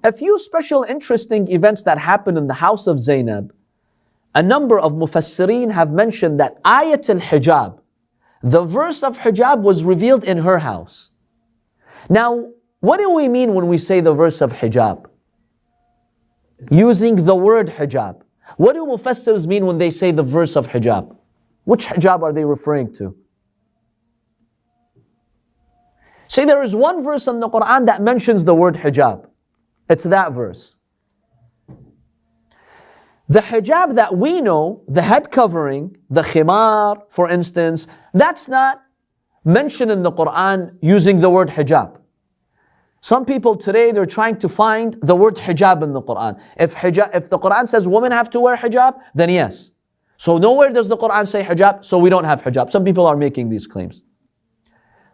a few special interesting events that happened in the house of Zainab. A number of mufassirin have mentioned that ayat al-hijab, the verse of hijab, was revealed in her house. Now, what do we mean when we say the verse of hijab? Using the word hijab. What do mufassirs mean when they say the verse of hijab? Which hijab are they referring to? See, there is one verse in the Quran that mentions the word hijab. It's that verse. The hijab that we know, the head covering, the khimar, for instance, that's not mentioned in the Quran using the word hijab. Some people today, they're trying to find the word hijab in the Quran. If the Quran says women have to wear hijab, then yes. So nowhere does the Quran say hijab, so we don't have hijab. Some people are making these claims.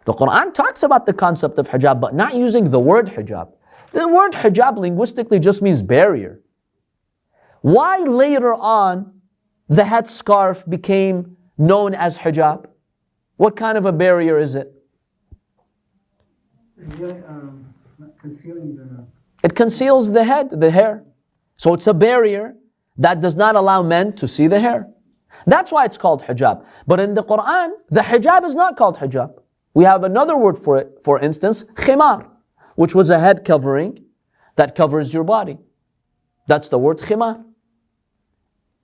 The Quran talks about the concept of hijab, but not using the word hijab. The word hijab linguistically just means barrier. Why later on the headscarf became known as hijab? What kind of a barrier is it? It conceals the head, the hair. So it's a barrier that does not allow men to see the hair. That's why it's called hijab. But in the Quran, the hijab is not called hijab. We have another word for it, for instance, khimar, which was a head covering that covers your body. That's the word khimar.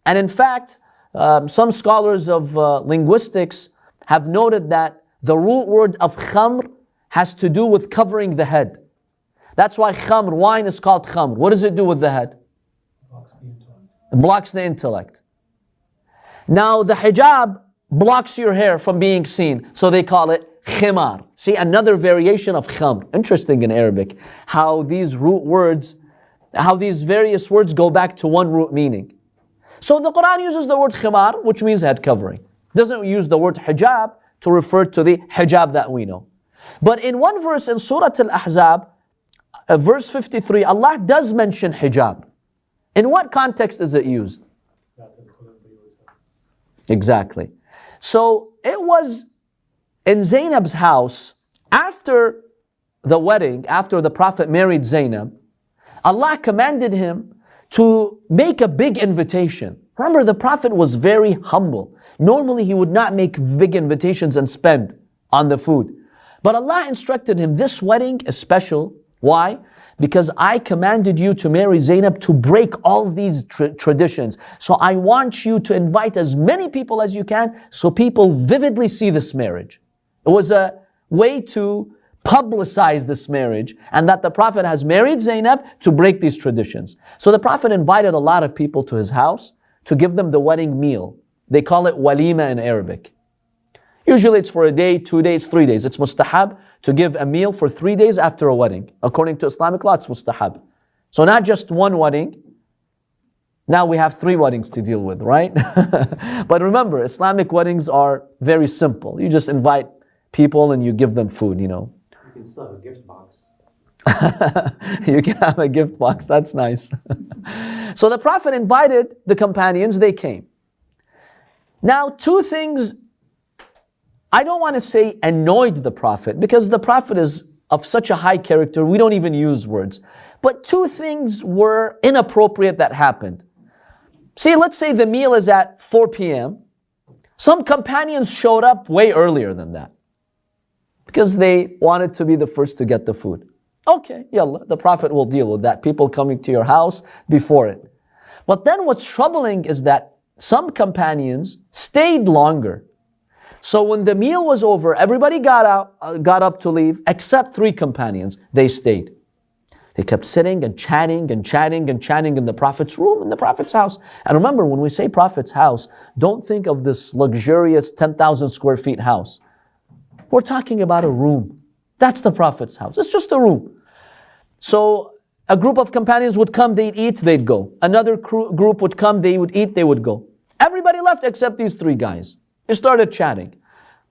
And in fact, some scholars of linguistics have noted that the root word of khamr has to do with covering the head. That's why khamr, wine, is called khamr. What does it do with the head? It blocks the intellect. Now the hijab blocks your hair from being seen, so they call it khimar. See, another variation of khamr. Interesting in Arabic, how these root words, how these various words go back to one root meaning. So the Quran uses the word khimar, which means head covering. It doesn't use the word hijab to refer to the hijab that we know. But in one verse in Surah Al-Ahzab, verse 53, Allah does mention hijab. In what context is it used? Exactly. So it was in Zainab's house, after the wedding, after the Prophet married Zainab, Allah commanded him to make a big invitation. Remember, the Prophet was very humble. Normally he would not make big invitations and spend on the food. But Allah instructed him, this wedding is special. Why? Because I commanded you to marry Zainab to break all these traditions. So I want you to invite as many people as you can so people vividly see this marriage. It was a way to publicize this marriage and that the Prophet has married Zainab to break these traditions. So the Prophet invited a lot of people to his house to give them the wedding meal. They call it walima in Arabic. Usually it's for a day, 2 days, 3 days. It's mustahab to give a meal for 3 days after a wedding. According to Islamic law, it's mustahab. So not just one wedding. Now we have 3 weddings to deal with, right? But remember, Islamic weddings are very simple. You just invite people and you give them food, you know. You can still have a gift box. You can have a gift box, that's nice. So the Prophet invited the companions, they came. Now 2 things, I don't want to say annoyed the Prophet, because the Prophet is of such a high character, we don't even use words. But 2 things were inappropriate that happened. See, let's say the meal is at 4 p.m. Some companions showed up way earlier than that, because they wanted to be the first to get the food. Okay, yallah, the Prophet will deal with that, people coming to your house before it. But then what's troubling is that some companions stayed longer. So when the meal was over, everybody got up to leave, except 3 companions. They stayed. They kept sitting and chatting and chatting and chatting in the Prophet's room, in the Prophet's house. And remember, when we say Prophet's house, don't think of this luxurious 10,000 square feet house. We're talking about a room. That's the Prophet's house. It's just a room. So a group of companions would come, they'd eat, they'd go. Another group would come, they would eat, they would go. Everybody left except these 3 guys. They started chatting.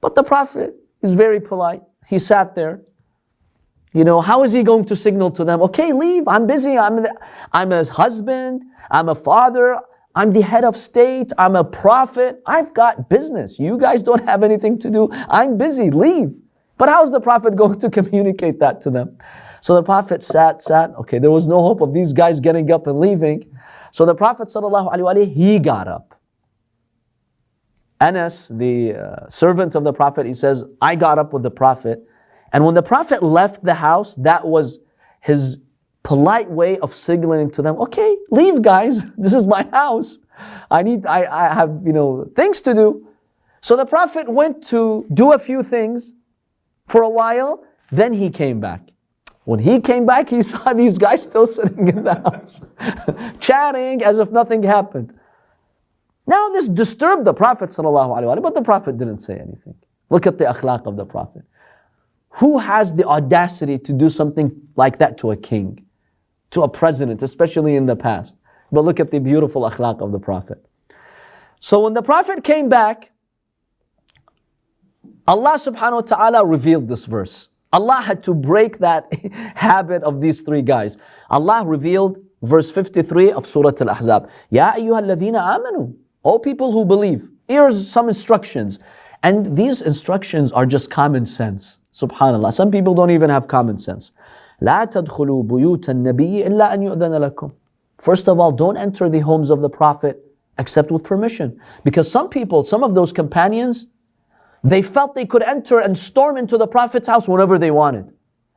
But the Prophet is very polite. He sat there. You know, how is he going to signal to them, okay, leave, I'm busy, I'm a husband, I'm a father, I'm the head of state, I'm a prophet, I've got business. You guys don't have anything to do. I'm busy, leave. But how is the Prophet going to communicate that to them? So the Prophet sat. Okay, there was no hope of these guys getting up and leaving. So the Prophet ﷺ, he got up. Anas, the servant of the Prophet, he says, I got up with the Prophet. And when the Prophet left the house, that was his polite way of signaling to them, okay, leave guys, this is my house. I have, things to do. So the Prophet went to do a few things for a while, then he came back. When he came back, he saw these guys still sitting in the house, chatting as if nothing happened. Now this disturbed the Prophet ﷺ, but the Prophet didn't say anything. Look at the akhlaq of the Prophet. Who has the audacity to do something like that to a king, to a president, especially in the past? But look at the beautiful akhlaq of the Prophet. So when the Prophet came back, Allah subhanahu wa ta'ala revealed this verse. Allah had to break that habit of these three guys. Allah revealed verse 53 of Surah Al-Ahzab. Ya ayyuha alladhina amanu. All people who believe. Here's some instructions. And these instructions are just common sense. Subhanallah. Some people don't even have common sense. لا تدخلوا بيوت النبي إلا أن يؤذن لكم. First of all, don't enter the homes of the Prophet except with permission. Because some people, some of those companions, they felt they could enter and storm into the Prophet's house whenever they wanted.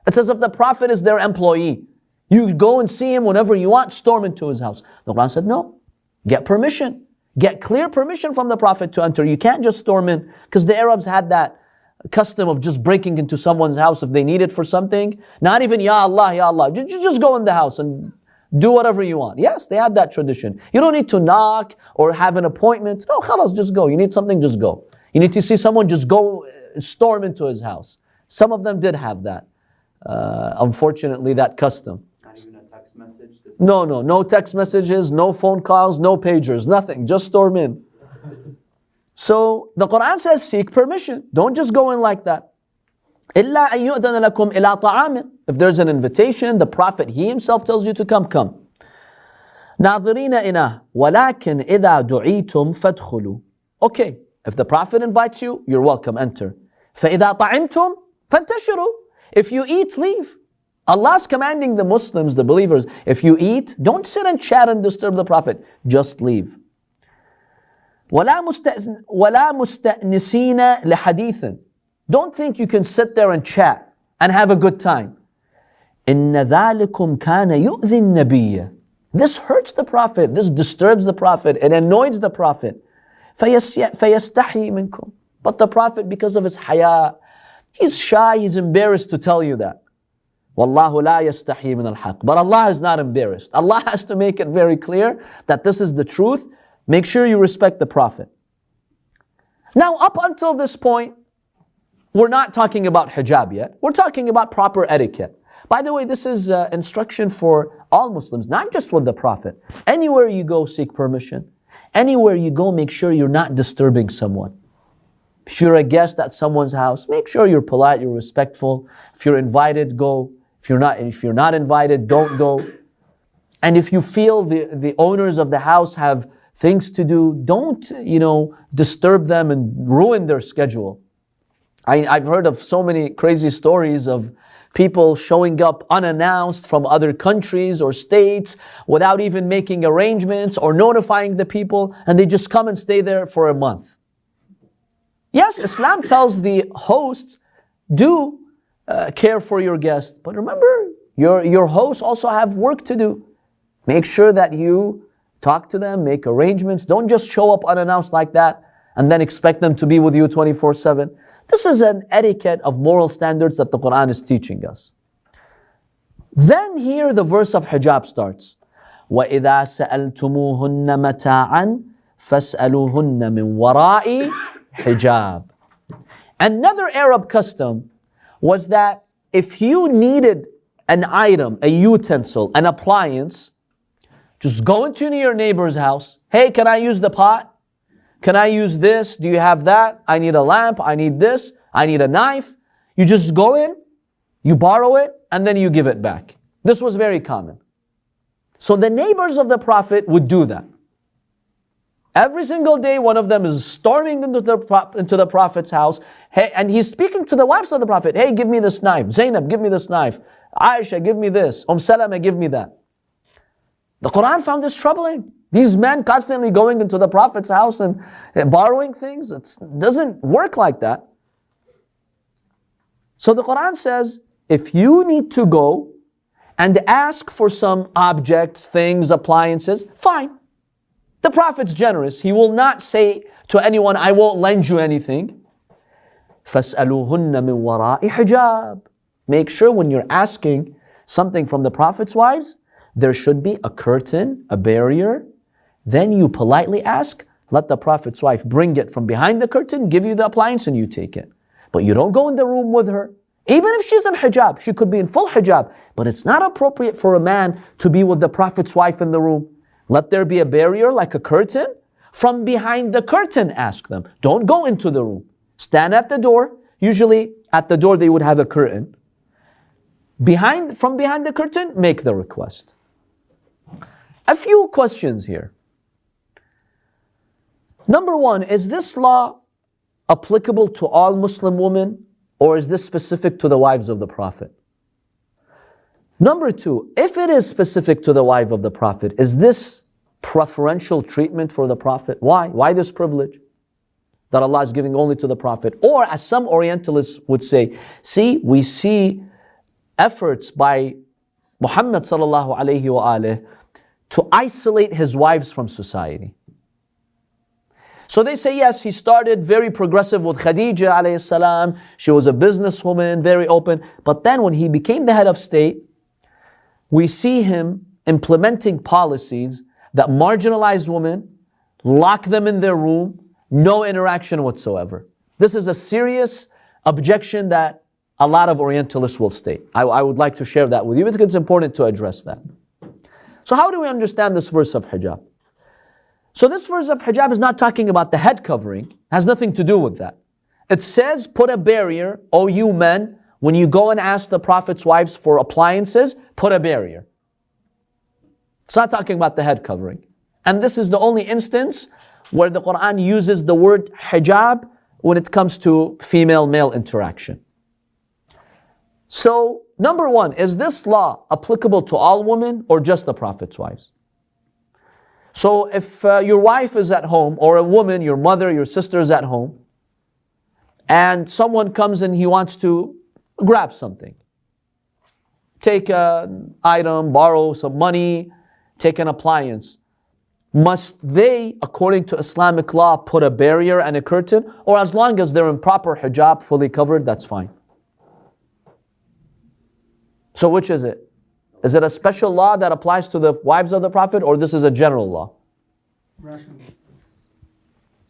It's as if the Prophet is their employee. You go and see him whenever you want, storm into his house. The Quran said, no, get permission. Get clear permission from the Prophet to enter. You can't just storm in, because the Arabs had that custom of just breaking into someone's house if they need it for something. Not even, Ya Allah, Ya Allah. Just go in the house and do whatever you want. Yes, they had that tradition. You don't need to knock or have an appointment. No, khalas, just go. You need something, just go. You need to see someone, just go storm into his house. Some of them did have that. Unfortunately, that custom. Not even a text message? No text messages, no phone calls, no pagers, nothing. Just storm in. So the Quran says seek permission. Don't just go in like that. إِلَّا أَن يُؤْذَنَ لَكُمْ إِلَىٰ طَعَامٍ. If there's an invitation, the Prophet, he himself tells you to come. نَاظِرِينَ إِنَاهُ وَلَكِنْ إِذَا دُعِيتُمْ فَادْخُلُوا. Okay, if the Prophet invites you, you're welcome, enter. فَإِذَا طَعِمْتُمْ فَانْتَشِرُوا. If you eat, leave. Allah's commanding the Muslims, the believers, if you eat, don't sit and chat and disturb the Prophet. Just leave. وَلَا مُسْتَأْنِسِينَ لِحَدِيثٍ. Don't think you can sit there and chat and have a good time. إِنَّ ذَلِكُمْ كَانَ يُؤْذِي النَّبِيَّ. This hurts the Prophet. This disturbs the Prophet. It annoys the Prophet. فَيَسْتَحِي مِنْكُمْ. But the Prophet, because of his haya, he's shy, he's embarrassed to tell you that. وَاللَّهُ لَا يَسْتَحِي مِنَ الْحَقِّ. But Allah is not embarrassed. Allah has to make it very clear that this is the truth. Make sure you respect the Prophet. Now, up until this point, we're not talking about hijab yet. We're talking about proper etiquette. By the way, this is instruction for all Muslims, not just with the Prophet. Anywhere you go, seek permission. Anywhere you go, make sure you're not disturbing someone. If you're a guest at someone's house, make sure you're polite, you're respectful. If you're invited, go. If you're not invited, don't go. And if you feel the owners of the house have things to do, don't, disturb them and ruin their schedule. I've heard of so many crazy stories of people showing up unannounced from other countries or states without even making arrangements or notifying the people, and they just come and stay there for a month. Yes, Islam tells the hosts, do care for your guests, but remember, your hosts also have work to do. Make sure that you talk to them, make arrangements. Don't just show up unannounced like that and then expect them to be with you 24/7. This is an etiquette of moral standards that the Quran is teaching us. Then here the verse of hijab starts. وَإِذَا سَأَلْتُمُوهُنَّ مَتَاعًا فَاسْأَلُوهُنَّ مِنْ وَرَاءِ hijab. Another Arab custom was that if you needed an item, a utensil, an appliance, just go into your neighbor's house. Hey, can I use the pot? Can I use this? Do you have that? I need a lamp. I need this. I need a knife. You just go in, you borrow it, and then you give it back. This was very common. So the neighbors of the Prophet would do that. Every single day, one of them is storming into the Prophet's house. Hey, and he's speaking to the wives of the Prophet. Hey, give me this knife. Zainab, give me this knife. Aisha, give me this. Salama, give me that. The Quran found this troubling. These men constantly going into the Prophet's house and borrowing things. It doesn't work like that. So the Quran says, if you need to go and ask for some objects, things, appliances, fine. The Prophet's generous. He will not say to anyone, I won't lend you anything. فَاسْأَلُوهُنَّ مِنْ وَرَاءِ حِجَابٍ. Make sure when you're asking something from the Prophet's wives, there should be a curtain, a barrier. Then you politely ask, let the Prophet's wife bring it from behind the curtain, give you the appliance and you take it. But you don't go in the room with her. Even if she's in hijab, she could be in full hijab. But it's not appropriate for a man to be with the Prophet's wife in the room. Let there be a barrier like a curtain. From behind the curtain, ask them. Don't go into the room. Stand at the door. Usually at the door they would have a curtain. From behind the curtain, make the request. A few questions here. Number one, is this law applicable to all Muslim women, or is this specific to the wives of the Prophet? Number two, if it is specific to the wife of the Prophet, is this preferential treatment for the Prophet? Why? Why this privilege that Allah is giving only to the Prophet? Or as some Orientalists would say, see, we see efforts by Muhammad sallallahu alayhi wa alayhi to isolate his wives from society. So they say, yes, he started very progressive with Khadija alayhi salam. She was a businesswoman, very open. But then when he became the head of state, we see him implementing policies that marginalize women, lock them in their room, no interaction whatsoever. This is a serious objection that a lot of Orientalists will state. I would like to share that with you because it's important to address that. So how do we understand this verse of hijab? So this verse of hijab is not talking about the head covering. It has nothing to do with that. It says, put a barrier, O you men, when you go and ask the Prophet's wives for appliances, put a barrier. It's not talking about the head covering. And this is the only instance where the Quran uses the word hijab when it comes to female-male interaction. So, number one, is this law applicable to all women or just the Prophet's wives? So if your wife is at home, or a woman, your mother, your sister is at home, and someone comes and he wants to grab something, take an item, borrow some money, take an appliance, must they, according to Islamic law, put a barrier and a curtain? Or as long as they're in proper hijab, fully covered, that's fine? So which is it? Is it a special law that applies to the wives of the Prophet, or this is a general law?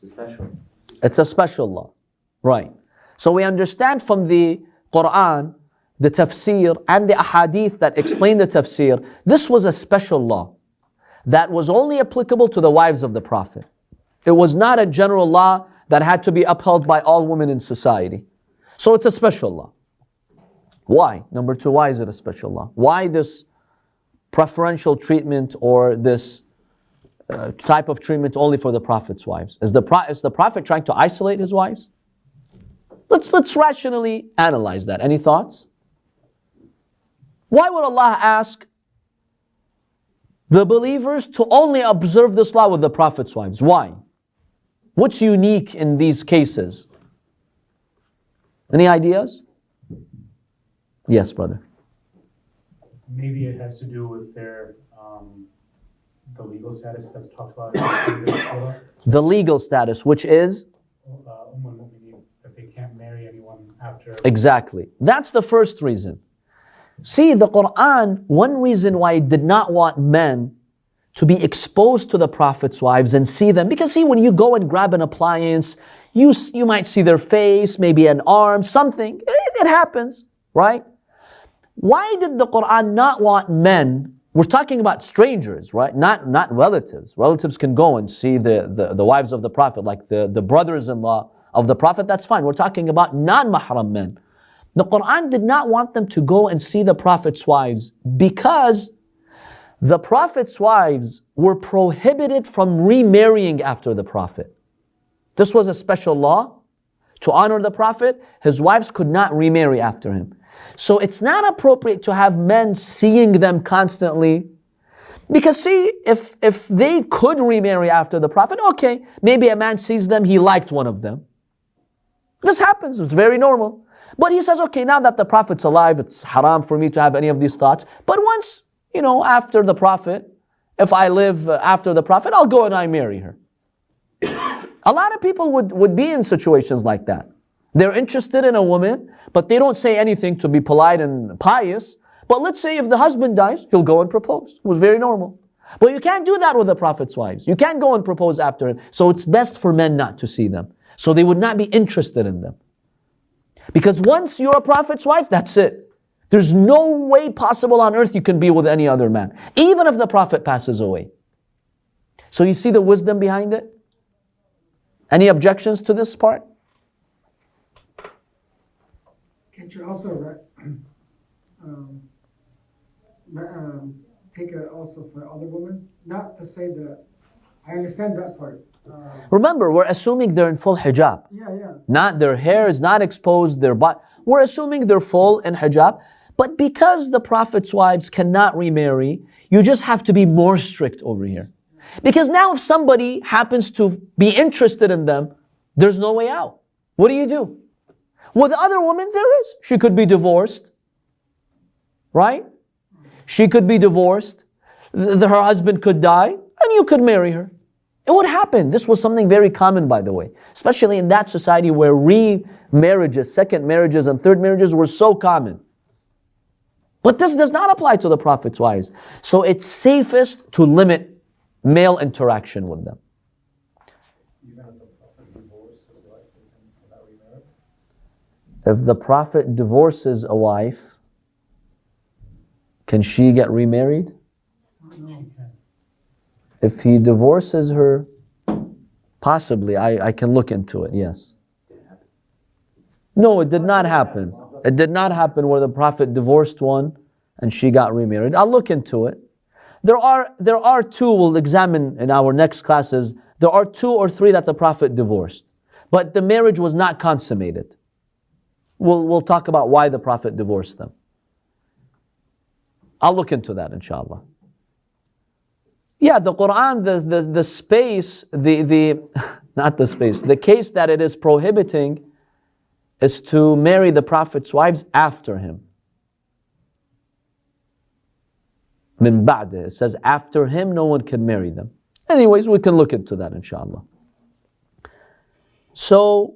It's special. It's a special law. Right. So we understand from the Quran, the tafsir, and the ahadith that explain the tafsir, this was a special law that was only applicable to the wives of the Prophet. It was not a general law that had to be upheld by all women in society. So it's a special law. Why? Number two, why is it a special law? Why this preferential treatment or this type of treatment only for the Prophet's wives? Is the Prophet trying to isolate his wives? Let's rationally analyze that. Any thoughts? Why would Allah ask the believers to only observe this law with the Prophet's wives? Why? What's unique in these cases? Any ideas? Yes, brother. Maybe it has to do with their the legal status that's talked about in this surah. The legal status, which is? That they can't marry anyone after. Exactly. That's the first reason. See, the Quran, one reason why it did not want men to be exposed to the Prophet's wives and see them, because see, when you go and grab an appliance, you might see their face, maybe an arm, something. It happens, right? Why did the Quran not want men? We're talking about strangers, right? Not relatives. Relatives can go and see the wives of the Prophet, like the brothers-in-law of the Prophet, that's fine. We're talking about non-mahram men. The Quran did not want them to go and see the Prophet's wives because The Prophet's wives were prohibited from remarrying after the Prophet. This was a special law to honor the Prophet. His wives could not remarry after him. So it's not appropriate to have men seeing them constantly. Because see, if they could remarry after the Prophet, okay, maybe a man sees them, he liked one of them. This happens, it's very normal. But he says, okay, now that the Prophet's alive, it's haram for me to have any of these thoughts. But once, after the Prophet, if I live after the Prophet, I'll go and I marry her. A lot of people would be in situations like that. They're interested in a woman, but they don't say anything to be polite and pious. But let's say if the husband dies, he'll go and propose. It was very normal. But you can't do that with the Prophet's wives. You can't go and propose after him. So it's best for men not to see them. So they would not be interested in them. Because once you're a Prophet's wife, that's it. There's no way possible on earth you can be with any other man, even if the Prophet passes away. So you see the wisdom behind it? Any objections to this part? Can't you also take it also for other women? Not to say that, I understand that part. Remember, we're assuming they're in full hijab. Yeah. Not their hair is not exposed, their body. We're assuming they're full in hijab. But because the Prophet's wives cannot remarry, you just have to be more strict over here. Because now if somebody happens to be interested in them, there's no way out. What do? With other women, there is. She could be divorced. Right? She could be divorced. Her husband could die, and you could marry her. It would happen. This was something very common, by the way. Especially in that society where remarriages, second marriages, and third marriages were so common. But this does not apply to the Prophet's wives. So it's safest to limit male interaction with them. If the Prophet divorces a wife, can she get remarried? If he divorces her, possibly, I can look into it, yes. No, it did not happen. It did not happen where the Prophet divorced one and she got remarried. I'll look into it. There are two, we'll examine in our next classes, there are 2 or 3 that the Prophet divorced. But the marriage was not consummated. We'll talk about why the Prophet divorced them. I'll look into that, inshallah. Yeah, the Quran, the space, not the space, the case that it is prohibiting is to marry the Prophet's wives after him. Min ba'dih, it says after him no one can marry them. Anyways, we can look into that, inshallah. So,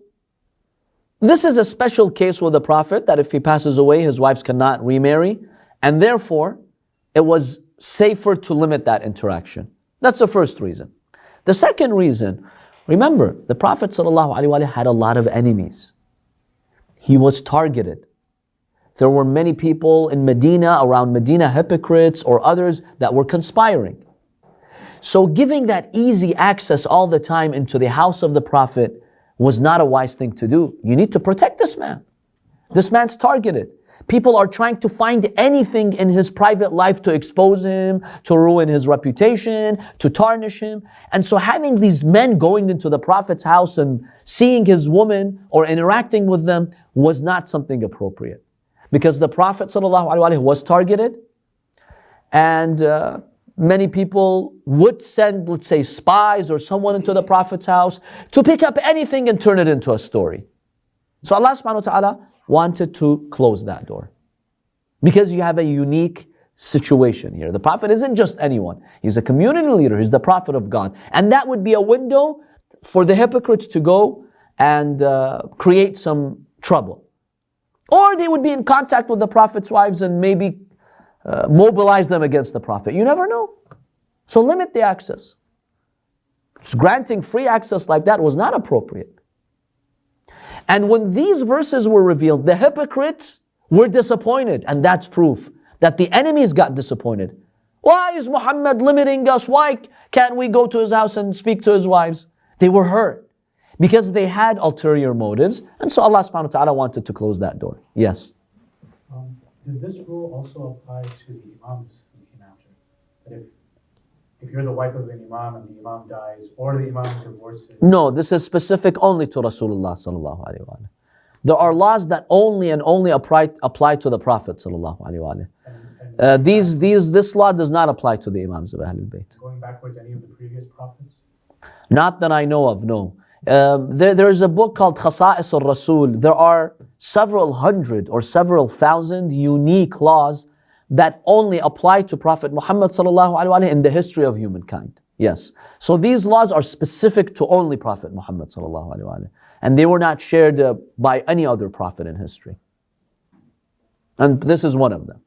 this is a special case with the Prophet that if he passes away, his wives cannot remarry, and therefore, it was safer to limit that interaction. That's the first reason. The second reason, remember, the Prophet ﷺ had a lot of enemies. He was targeted. There were many people in Medina, around Medina, hypocrites or others that were conspiring. So giving that easy access all the time into the house of the Prophet was not a wise thing to do. You need to protect this man. This man's targeted. People are trying to find anything in his private life to expose him, to ruin his reputation, to tarnish him. And so having these men going into the Prophet's house and seeing his woman or interacting with them was not something appropriate. Because the Prophet ﷺ was targeted, and many people would send, let's say, spies or someone into the Prophet's house to pick up anything and turn it into a story. So Allah subhanahu wa ta'ala wanted to close that door. Because you have a unique situation here. The Prophet isn't just anyone. He's a community leader. He's the Prophet of God. And that would be a window for the hypocrites to go and create some trouble. Or they would be in contact with the Prophet's wives and maybe mobilize them against the Prophet. You never know. So limit the access. Just granting free access like that was not appropriate. And when these verses were revealed, the hypocrites were disappointed. And that's proof that the enemies got disappointed. Why is Muhammad limiting us? Why can't we go to his house and speak to his wives? They were hurt because they had ulterior motives. And so Allah subhanahu wa ta'ala wanted to close that door. Yes? Did this rule also apply to the imams who came after? that if you're the wife of an imam and the imam dies, or the imam divorces. No, this is specific only to Rasulullah sallallahu alaihi wasallam. There are laws that only and only apply to the Prophet sallallahu alaihi wasallam. This law does not apply to the imams of Ahlul Bayt. Going backwards, any of the previous prophets? Not that I know of, no. There is a book called Khasa'is al-Rasul. There are several hundred or several thousand unique laws that only apply to Prophet Muhammad sallallahu alaihi wasallam in the history of humankind. Yes. So these laws are specific to only Prophet Muhammad sallallahu alaihi wasallam, and they were not shared by any other prophet in history. And this is one of them.